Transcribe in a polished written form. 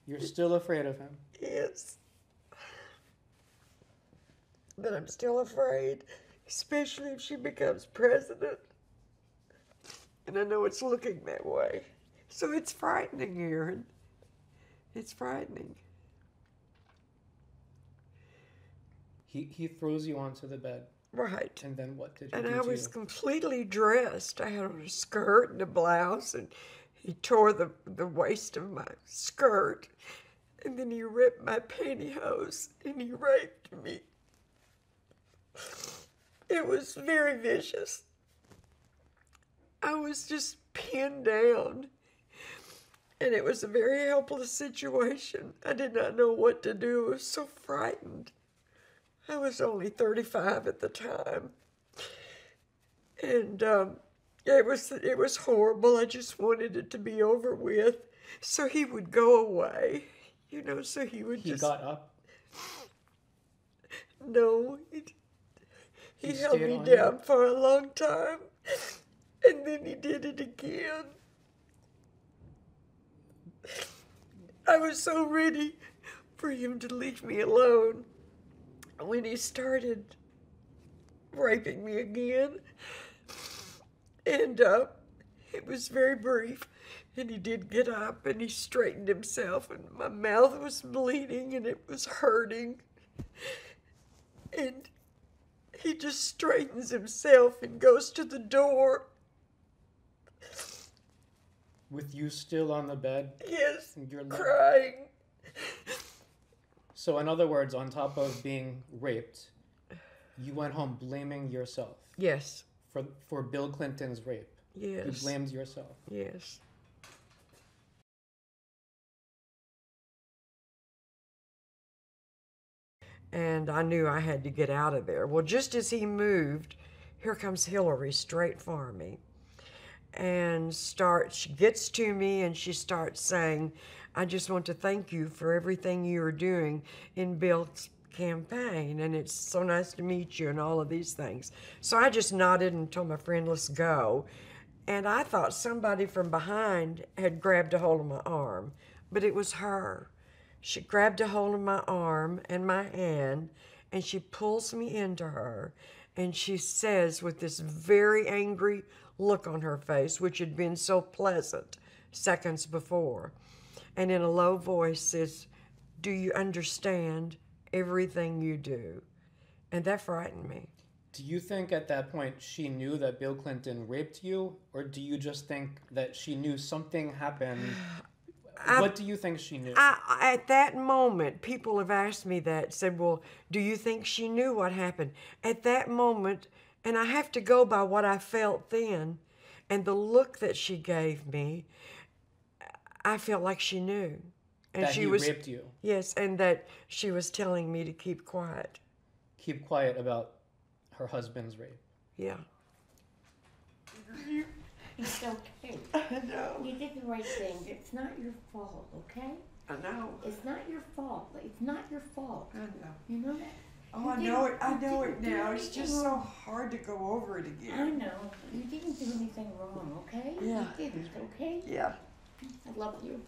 You're still afraid of him? Yes. But I'm still afraid, especially if she becomes president. And I know it's looking that way. So it's frightening, Aaron. It's frightening. He throws you onto the bed. Right. And then what did he and do I to was you? completely dressed. I had on a skirt and a blouse, and he tore the waist of my skirt. And then he ripped my pantyhose and he raped me. It was very vicious. I was just pinned down. And it was a very helpless situation. I did not know what to do. I was so frightened. I was only 35 at the time. And it was horrible. I just wanted it to be over with. So he would go away. You know, so he would He got up? No. He held stayed me on down you? for a long time. And then he did it again. I was so ready for him to leave me alone when he started raping me again. And it was very brief. And he did get up and he straightened himself, and my mouth was bleeding and it was hurting. And he just straightens himself and goes to the door. With you still on the bed? Yes, You're crying. So in other words, on top of being raped, you went home blaming yourself. Yes. For Bill Clinton's rape. Yes. You blamed yourself. Yes. And I knew I had to get out of there. Well, just as he moved, here comes Hillary straight for me. And she gets to me and she starts saying, I just want to thank you for everything you are doing in Bill's campaign, and it's so nice to meet you and all of these things. So I just nodded and told my friend, let's go. And I thought somebody from behind had grabbed a hold of my arm, but it was her. She grabbed a hold of my arm and my hand, and she pulls me into her, and she says with this very angry look on her face, which had been so pleasant seconds before, and in a low voice says, do you understand everything you do? And that frightened me. Do you think at that point she knew that Bill Clinton raped you, or do you just think that she knew something happened? What do you think she knew? At that moment, people have asked me that, said, well, do you think she knew what happened? At that moment, and I have to go by what I felt then, and the look that she gave me, I felt like she knew. And that he raped you? Yes, and that she was telling me to keep quiet. Keep quiet about her husband's rape? Yeah. It's okay. I know. You did the right thing. It's not your fault, okay? I know. It's not your fault. It's not your fault. I know. You know that? Oh, I know it. I know it now. It's just so hard to go over it again. I know. You didn't do anything wrong, okay? Yeah. You didn't, okay? Yeah. I love you.